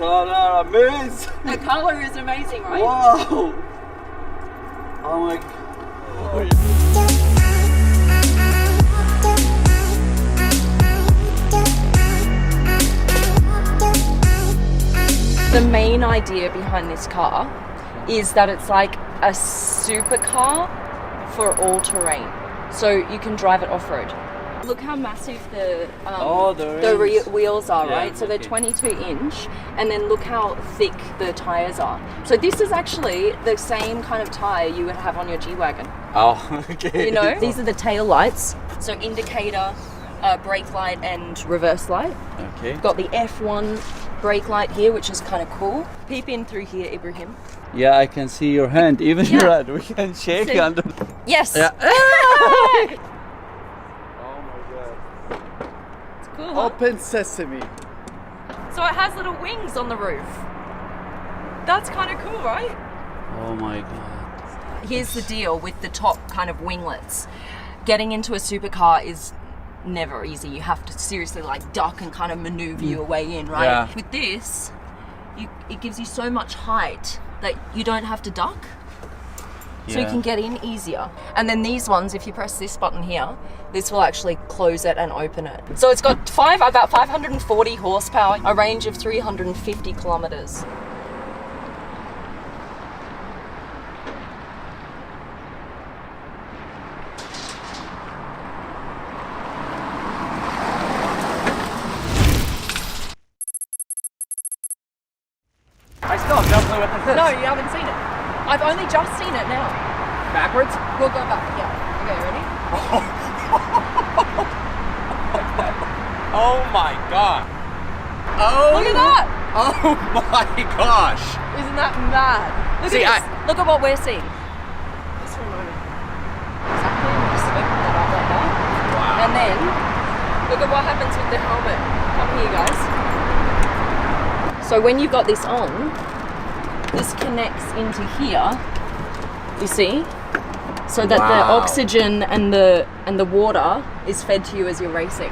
color amazing. The color is amazing, right? Wow. Oh my God. The main idea behind this car is that it's like a supercar for all terrain. So you can drive it off-road. Look how massive the wheels are, Yeah, right? So they're okay. 22 inch, and then look how thick the tires are. So this is actually the same kind of tire you would have on your G-Wagon. Oh, okay. You know, these are the tail lights. So indicator, brake light, and reverse light. Okay. Got the F1 brake light here, which is kind of cool. Peep in through here, Ibrahim. Yeah, I can see your hand, even Yeah. your hand. We can shake See? under. Yes. Yeah. Oh my God. It's cool. Huh? Open sesame. So it has little wings on the roof. That's kind of cool, right? Oh my God. Here's the deal with the top kind of winglets. Getting into a supercar is never easy. You have to seriously like duck and kind of maneuver your way in, right? Yeah. With this, it gives you so much height that you don't have to duck. So you Yeah. can get in easier. And then these ones, if you press this button here, this will actually close it and open it. So it's got about 540 horsepower, a range of 350 kilometers. I still have no clue what this is. No, you haven't seen it. I've only just seen it now. Backwards? We'll go back. Yeah. Okay, ready? Oh my God. Oh. Look at that! Oh my gosh. Isn't that mad? Look See, at this. Look at what we're seeing. Just for a moment. Exactly. and Just open it up like that. Wow. And then look at what happens with the helmet. Come here, guys. So when you've got this on, this connects into here. You see? So that the Wow. oxygen and the water is fed to you as you're racing.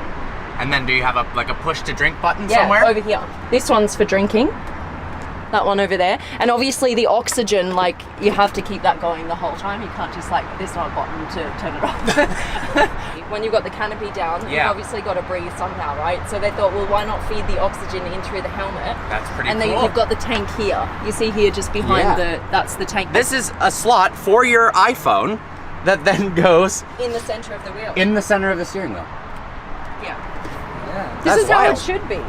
And then do you have a push to drink button Yeah, somewhere? over here. This one's for drinking. That one over there. And obviously the oxygen, like, you have to keep that going the whole time. You can't just, like, there's not a button to turn it off. When you've got the canopy down, you've Yeah. obviously got to breathe somehow, right? So they thought, well, why not feed the oxygen in through the helmet? That's pretty and cool. then you've got the tank here. You see here just behind Yeah. that's the tank. This is a slot for your iPhone that then goes in the center of the wheel. in the center of the steering wheel. Yeah. Yeah. This is how it should be.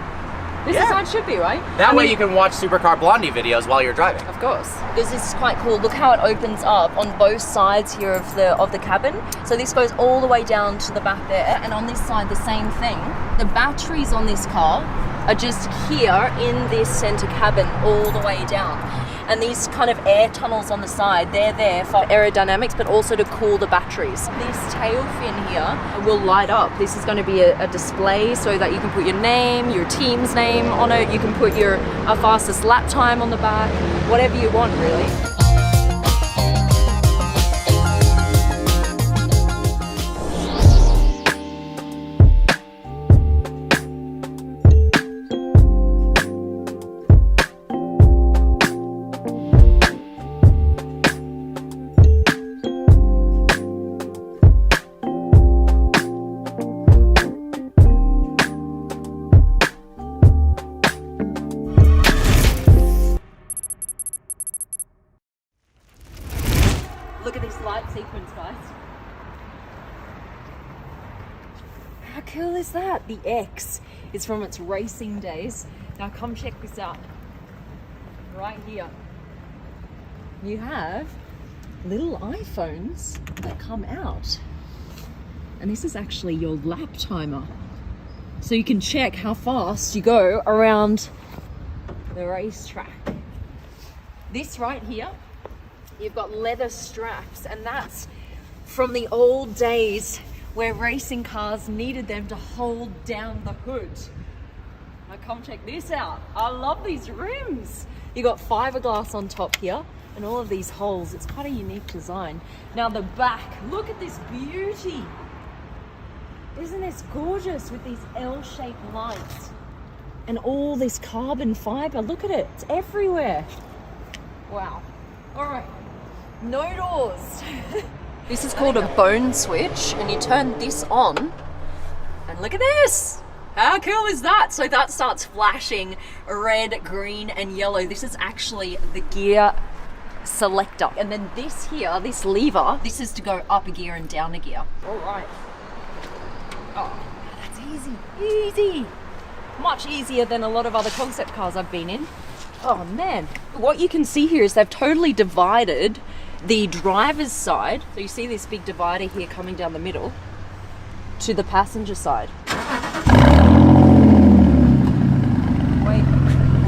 This is Yeah. how it should be, right? That I way mean, you can watch Supercar Blondie videos while you're driving. Of course. This is quite cool. Look how it opens up on both sides here of the cabin. So this goes all the way down to the back there, and on this side the same thing. The batteries on this car are just here in this center cabin all the way down. And these kind of air tunnels on the side, they're there for aerodynamics, but also to cool the batteries. This tail fin here will light up. This is going to be a display so that you can put your name, your team's name on it. You can put your fastest lap time on the back, whatever you want, really. Look at this light sequence, guys. How cool is that? The X is from its racing days. Now come check this out. Right here. You have little iPhones that come out. And this is actually your lap timer. So you can check how fast you go around the racetrack. This right here, you've got leather straps, and that's from the old days where racing cars needed them to hold down the hood. Now come check this out. I love these rims. You got fiberglass on top here and all of these holes. It's quite a unique design. Now the back, look at this beauty. Isn't this gorgeous with these L-shaped lights? And all this carbon fiber, look at it, it's everywhere. Wow. All right, no doors. This is called a bone switch, and you turn this on, and look at this. How cool is that? So that starts flashing red, green, and yellow. This is actually the gear selector. And then this here, this lever, this is to go up a gear and down a gear. All right. Oh, that's easy, easy. Much easier than a lot of other concept cars I've been in. Oh man. What you can see here is they've totally divided the driver's side. So you see this big divider here coming down the middle to the passenger side.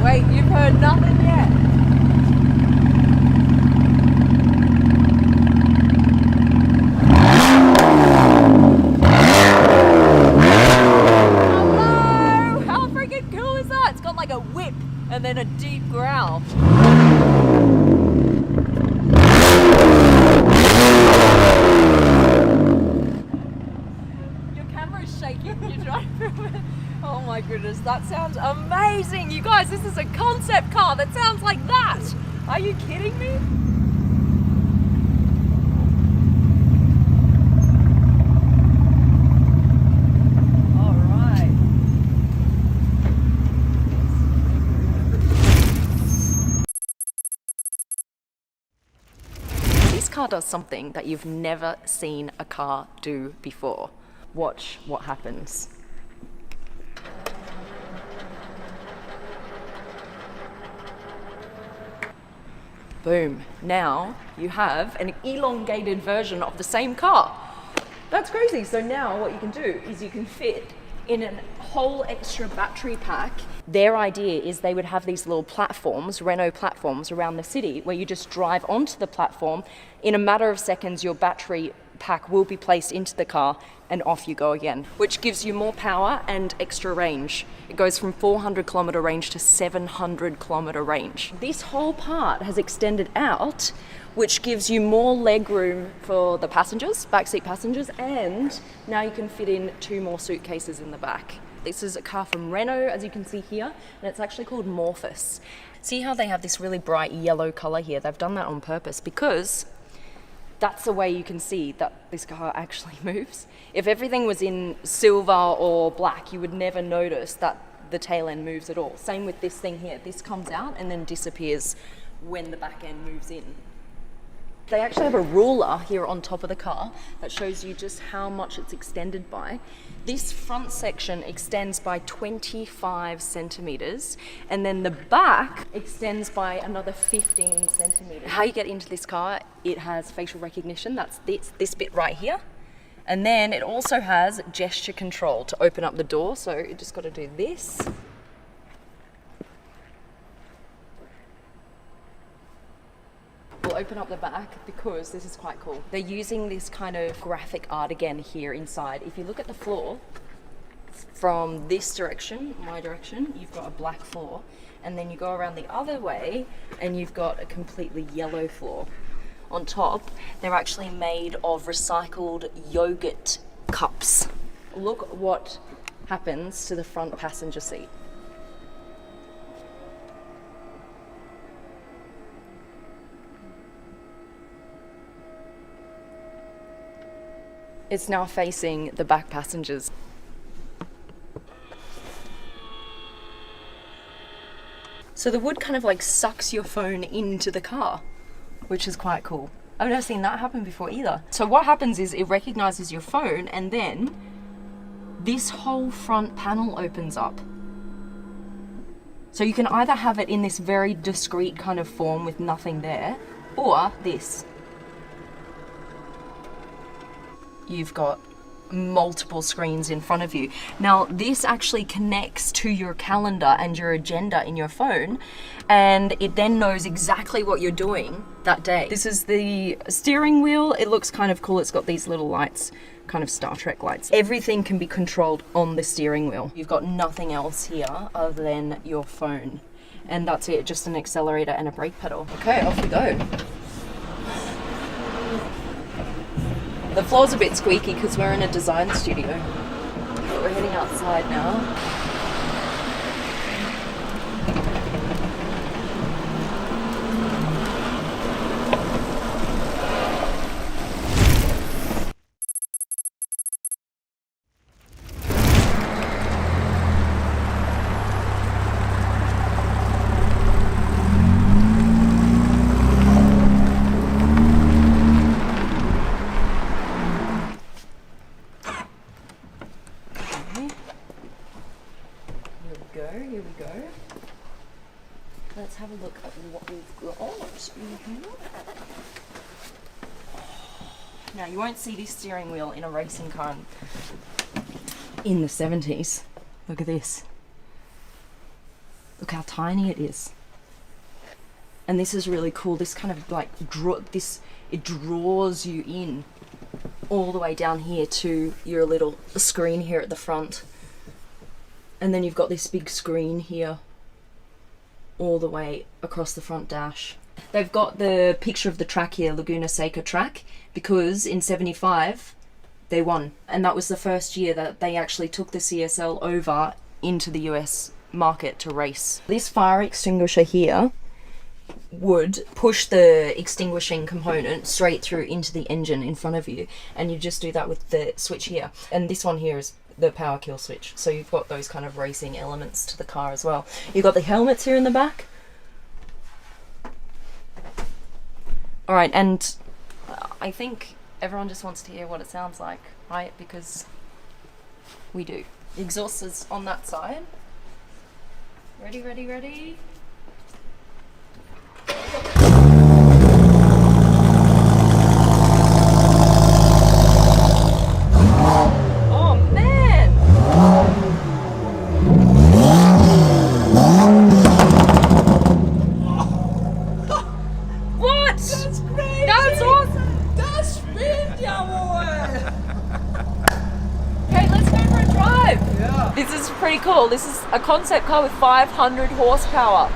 Wait, you've heard nothing yet. Hello! How freaking cool is that? It's got like a whip and then a deep growl. Your camera's shaking. You're trying to film it. Oh my goodness, that sounds amazing. You guys, this is a concept car that sounds like that. Are you kidding me? All right. This car does something that you've never seen a car do before. Watch what happens. Boom. Now you have an elongated version of the same car. That's crazy. So now what you can do is you can fit in a whole extra battery pack. Their idea is they would have these little platforms, Renault platforms around the city where you just drive onto the platform. In a matter of seconds, your battery pack will be placed into the car and off you go again, which gives you more power and extra range. It goes from 400 kilometer range to 700 kilometer range. This whole part has extended out, which gives you more leg room for the passengers, backseat passengers, and now you can fit in 2 more suitcases in the back. This is a car from Renault, as you can see here, and it's actually called Morphous. See how they have this really bright yellow color here? They've done that on purpose because that's the way you can see that this car actually moves. If everything was in silver or black, you would never notice that the tail end moves at all. Same with this thing here. This comes out and then disappears when the back end moves in. They actually have a ruler here on top of the car that shows you just how much it's extended by. This front section extends by 25 centimeters, and then the back extends by another 15 centimeters. How you get into this car, it has facial recognition. That's this bit right here. And then it also has gesture control to open up the door. So you just got to do this. We'll open up the back because this is quite cool. They're using this kind of graphic art again here inside. If you look at the floor, from this direction, my direction, you've got a black floor. And then you go around the other way and you've got a completely yellow floor. On top, they're actually made of recycled yogurt cups. Look what happens to the front passenger seat. It's now facing the back passengers. So the wood kind of like sucks your phone into the car, which is quite cool. I've never seen that happen before either. So what happens is it recognizes your phone and then this whole front panel opens up. So you can either have it in this very discreet kind of form with nothing there, or this. You've got multiple screens in front of you. Now, this actually connects to your calendar and your agenda in your phone, and it then knows exactly what you're doing that day. This is the steering wheel. It looks kind of cool. It's got these little lights, kind of Star Trek lights. Everything can be controlled on the steering wheel. You've got nothing else here other than your phone. And that's it, just an accelerator and a brake pedal. Okay, off we go. The floor's a bit squeaky because we're in a design studio. But we're heading outside now. we go. Let's have a look at what we've got in here. Now, you won't see this steering wheel in a racing car in the 70s. Look at this. Look how tiny it is. And this is really cool. This kind of like it draws you in all the way down here to your little screen here at the front. And then you've got this big screen here all the way across the front dash. They've got the picture of the track here, Laguna Seca track, because in 75 they won. And that was the first year that they actually took the CSL over into the US market to race. This fire extinguisher here would push the extinguishing component straight through into the engine in front of you, and you just do that with the switch here. And this one here is the power kill switch, so you've got those kind of racing elements to the car as well. You've got the helmets here in the back. Alright, and I think everyone just wants to hear what it sounds like, right? Because we do. The exhaust is on that side. Ready, ready, ready. Oh man! What? That's crazy! That's awesome! Das spinnt ja wohl! Okay, let's go for a drive! Ja. This is pretty cool. This is a concept car with 500 horsepower.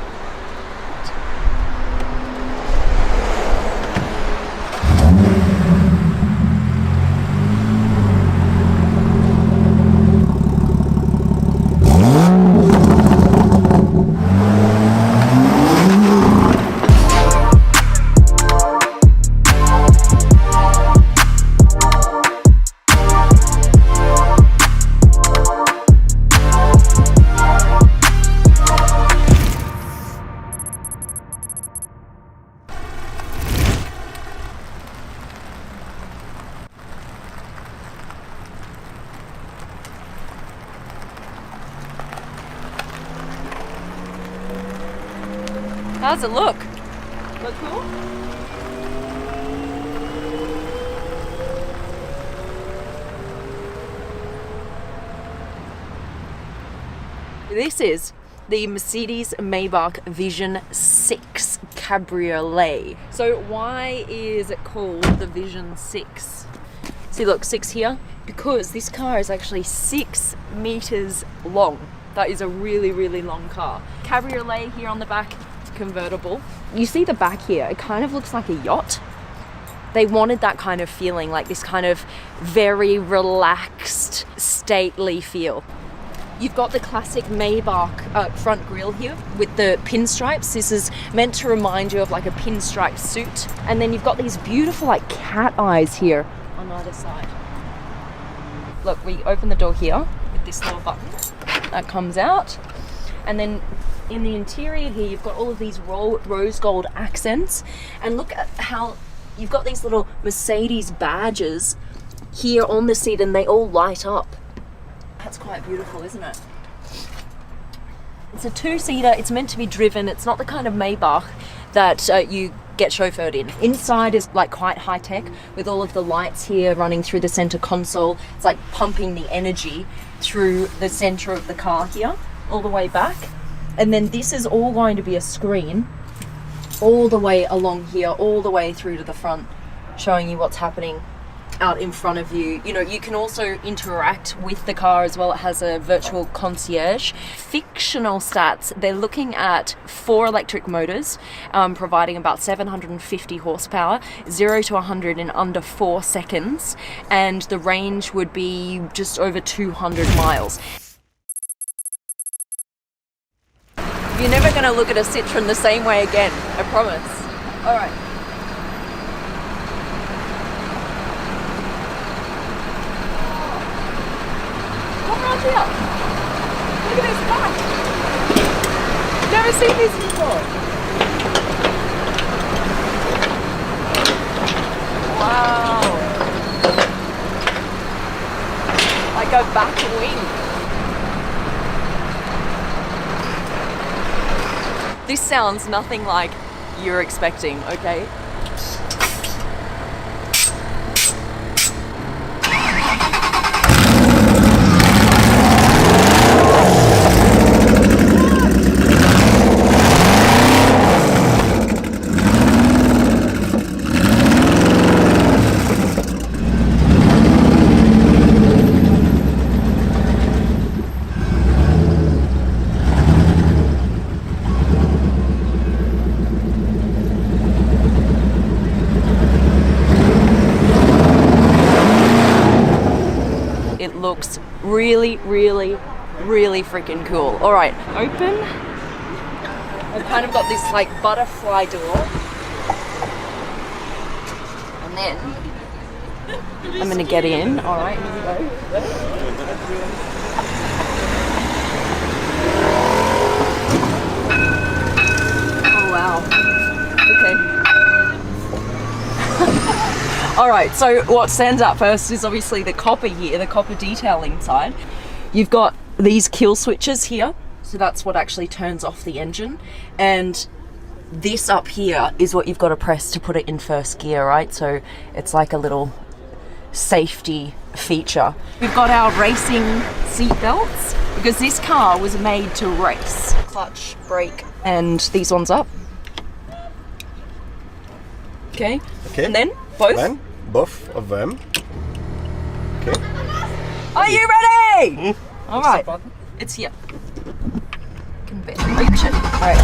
How's it look? Look cool? This is the Mercedes-Maybach Vision 6 Cabriolet. So why is it called the Vision 6? See, look, 6 here. Because this car is actually 6 meters long. That is a really, really long car. Cabriolet here on the back, convertible. You see the back here, it kind of looks like a yacht. They wanted that kind of feeling, like this kind of very relaxed, stately feel. You've got the classic Maybach front grille here with the pinstripes. This is meant to remind you of like a pinstripe suit. And then you've got these beautiful like cat eyes here on either side. Look, we open the door here with this little button that comes out. And then in the interior here, you've got all of these rose gold accents. And look at how you've got these little Mercedes badges here on the seat, and they all light up. That's quite beautiful, isn't it? It's a 2-seater. It's meant to be driven. It's not the kind of Maybach that you get chauffeured in. Inside is like quite high tech with all of the lights here running through the center console. It's like pumping the energy through the center of the car here, all the way back. And then this is all going to be a screen all the way along here, all the way through to the front, showing you what's happening out in front of you. You know, you can also interact with the car as well. It has a virtual concierge. Fictional stats, they're looking at 4 electric motors, providing about 750 horsepower, 0 to 100 in under 4 seconds, and the range would be just over 200 miles. You're never going to look at a Citroen the same way again, I promise. All right. Come around here. Look at this back. Never seen this before. Wow. Like a back wing. This sounds nothing like you're expecting, okay? It looks really, really, really freaking cool. All right, open. I've kind of got this like butterfly door. And then I'm gonna get in. All right, here we go. Oh wow. Okay. All right, so what stands out first is obviously the copper here, the copper detailing side. You've got these kill switches here, so that's what actually turns off the engine. And this up here is what you've got to press to put it in first gear, right? So it's like a little safety feature. We've got our racing seat belts because this car was made to race. Clutch, brake, and these ones up. Okay. And then both? Then both of them. Okay. Are you ready? All right. It's here. Reach it. All right.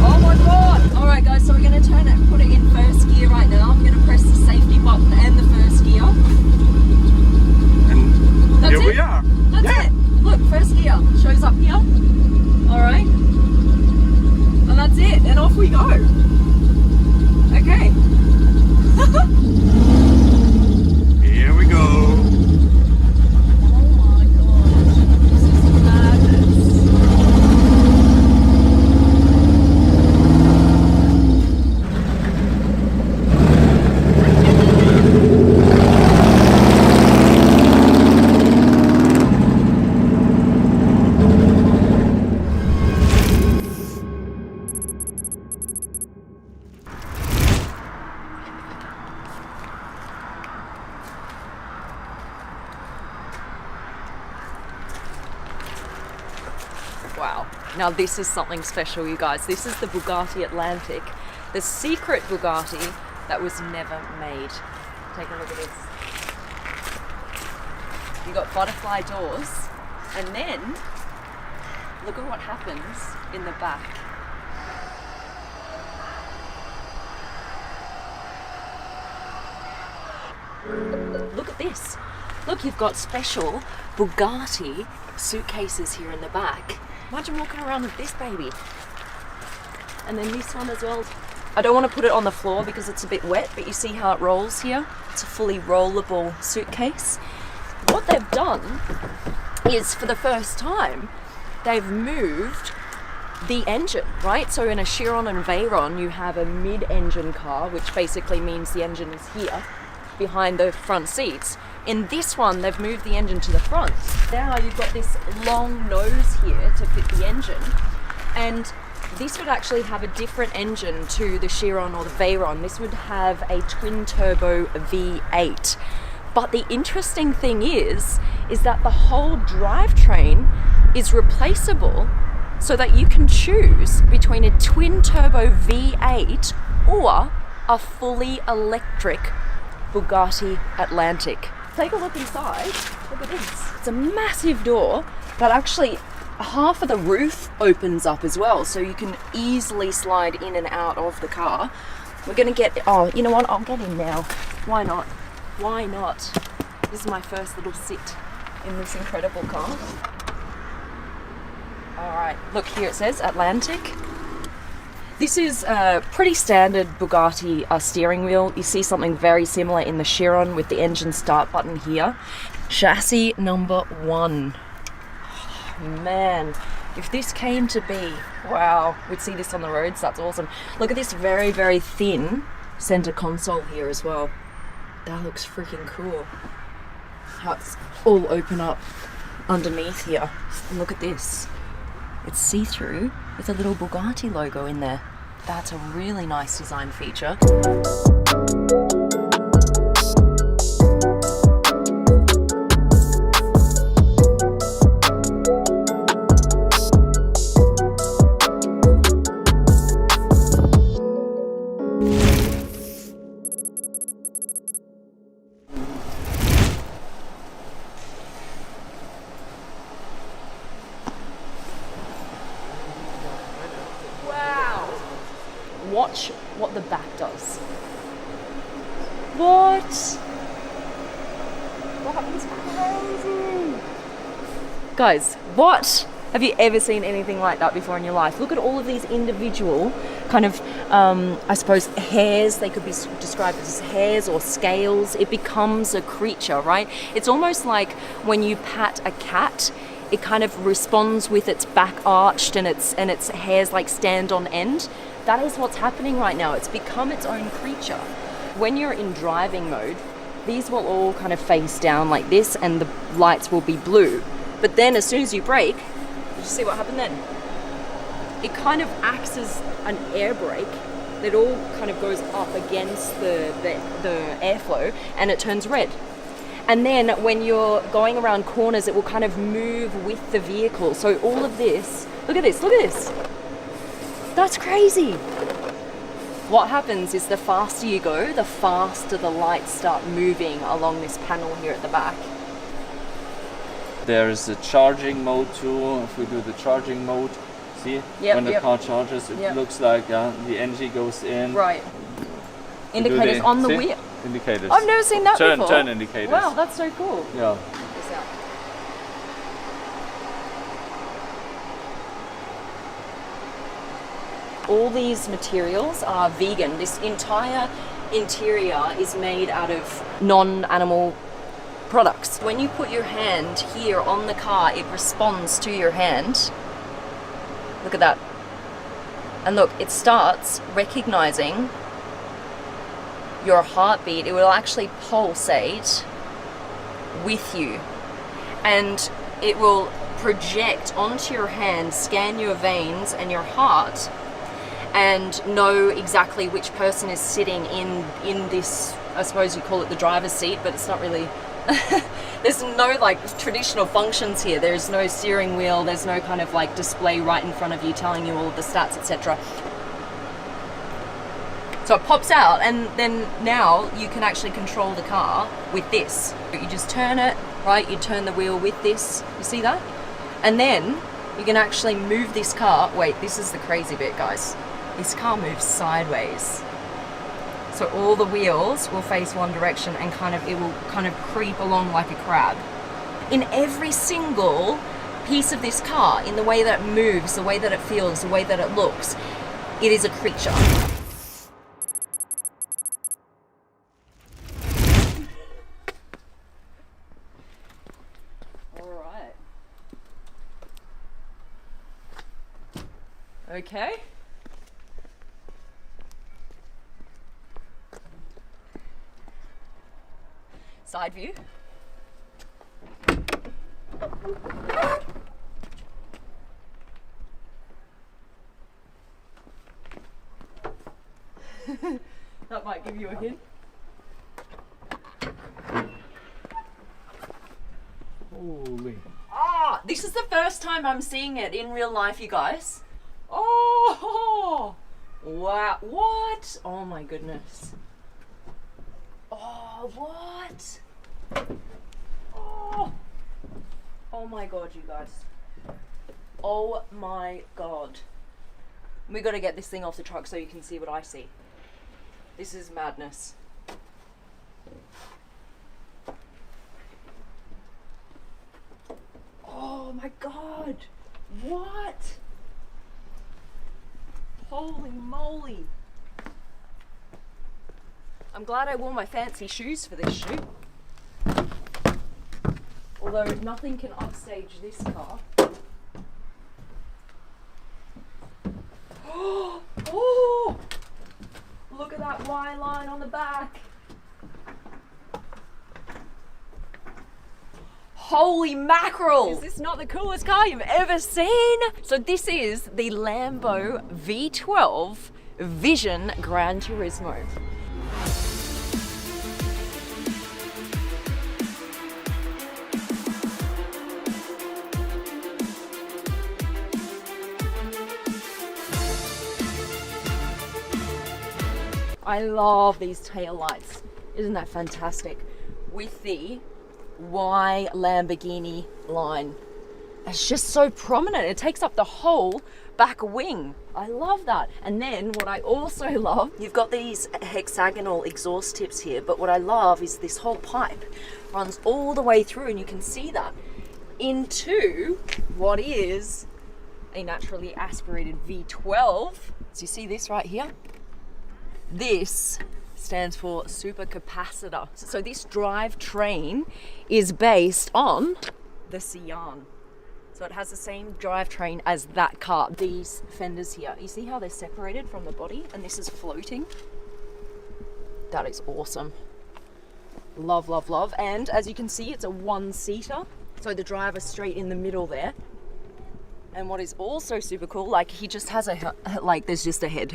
Oh my god. All right, guys. So we're going to turn it, put it in first gear right now. I'm going to press the safety button and the first gear. And That's here it. we are. That's it. Look, first gear shows up here. All right. And that's it. And off we go. Okay. Here we go. Oh my god. This is madness. Wow. Now this is something special, you guys. This is the Bugatti Atlantic, the secret Bugatti that was never made. Take a look at this. You got butterfly doors, and then look at what happens in the back. Look at this. Look, you've got special Bugatti suitcases here in the back. Imagine walking around with this baby. And then this one as well. I don't want to put it on the floor because it's a bit wet, but you see how it rolls here? It's a fully rollable suitcase. What they've done is, for the first time, they've moved the engine, right? So in a Chiron and Veyron, you have a mid-engine car, which basically means the engine is here, behind the front seats. In this one, they've moved the engine to the front. Now you've got this long nose here to fit the engine, and this would actually have a different engine to the Chiron or the Veyron. This would have a twin-turbo V8. But the interesting thing is that the whole drivetrain is replaceable, so that you can choose between a twin-turbo V8 or a fully electric Bugatti Atlantic. Take a look inside. Look at this. It's a massive door, but actually half of the roof opens up as well, so you can easily slide in and out of the car. We're gonna get, oh, you know what? I'll get in now. Why not? Why not? This is my first little sit in this incredible car. All right, look here, it says Atlantic. This is a pretty standard Bugatti steering wheel. You see something very similar in the Chiron with the engine start button here. Chassis number 1. Man, if this came to be, wow, we'd see this on the roads. That's awesome. Look at this very, very thin center console here as well. That looks freaking cool. How it's all open up underneath here. And look at this. It's see-through with a little Bugatti logo in there. That's a really nice design feature. Watch what the back does. What? That is crazy. Guys, what? Have you ever seen anything like that before in your life? Look at all of these individual kind of, I suppose, hairs. They could be described as hairs or scales. It becomes a creature, right? It's almost like when you pat a cat, it kind of responds with its back arched and its hairs like stand on end. That is what's happening right now. It's become its own creature. When you're in driving mode, these will all kind of face down like this and the lights will be blue. But then as soon as you brake, did you see what happened then? It kind of acts as an air brake that all kind of goes up against the airflow and it turns red. And then when you're going around corners, it will kind of move with the vehicle. So all of this, look at this, look at this. That's crazy. What happens is the faster you go, the faster the lights start moving along this panel here at the back. There is a charging mode too. If we do the charging mode, see? Yep, when the yep. car charges, it Yep. looks like the energy goes in. Right. We do Indicators on the see? wheel. Indicators. I've never seen that before. Turn indicators. Wow, that's so cool. Yeah. Check this out. All these materials are vegan. This entire interior is made out of non-animal products. When you put your hand here on the car, it responds to your hand. Look at that. And look, it starts recognizing your heartbeat. It will actually pulsate with you. And it will project onto your hand, scan your veins and your heart, and know exactly which person is sitting in this, I suppose you call it the driver's seat, but it's not really, there's no like traditional functions here. There's no steering wheel, there's no kind of like display right in front of you telling you all of the stats, etc. So it pops out, and then now you can actually control the car with this. You just turn it, right? You turn the wheel with this, you see that? And then you can actually move this car. Wait, this is the crazy bit, guys. This car moves sideways. So all the wheels will face one direction and it will kind of creep along like a crab. In every single piece of this car, in the way that it moves, the way that it feels, the way that it looks, it is a creature. All right. Okay. Side view. That might give you a hint. Holy. Ah, this is the first time I'm seeing it in real life, you guys. Oh, wow, what? Oh my goodness. Oh, what? Oh my god, you guys. Oh my god. We gotta get this thing off the truck so you can see what I see. This is madness. Oh my god. What? Holy moly. I'm glad I wore my fancy shoes for this shoot. Although nothing can upstage this car. Oh! Look at that Y line on the back. Holy mackerel! Is this not the coolest car you've ever seen? So this is the Lambo V12 Vision Gran Turismo. I love these tail lights. Isn't that fantastic? With the Y Lamborghini line. It's just so prominent. It takes up the whole back wing. I love that. And then what I also love, you've got these hexagonal exhaust tips here, but what I love is this whole pipe runs all the way through, and you can see that into what is a naturally aspirated V12. So you see this right here? This stands for supercapacitor. So this drivetrain is based on the Sian. So it has the same drivetrain as that car. These fenders here, you see how they're separated from the body and this is floating? That is awesome. Love, love, love. And as you can see, it's a one-seater. So the driver's straight in the middle there. And what is also super cool, like he just has there's just a head.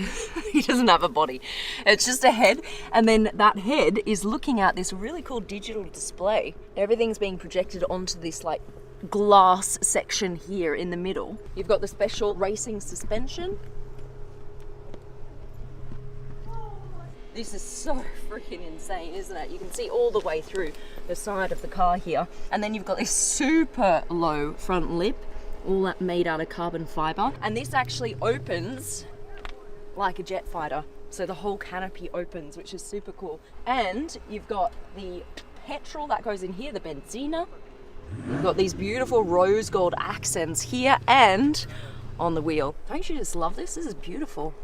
He doesn't have a body. It's just a head. And then that head is looking at this really cool digital display. Everything's being projected onto this like glass section here in the middle. You've got the special racing suspension. This is so freaking insane, isn't it? You can see all the way through the side of the car here. And then you've got this super low front lip, all that made out of carbon fiber. And this actually opens like a jet fighter. So the whole canopy opens, which is super cool. And you've got the petrol that goes in here, the Benzina. You've got these beautiful rose gold accents here and on the wheel. Don't you just love this? This is beautiful.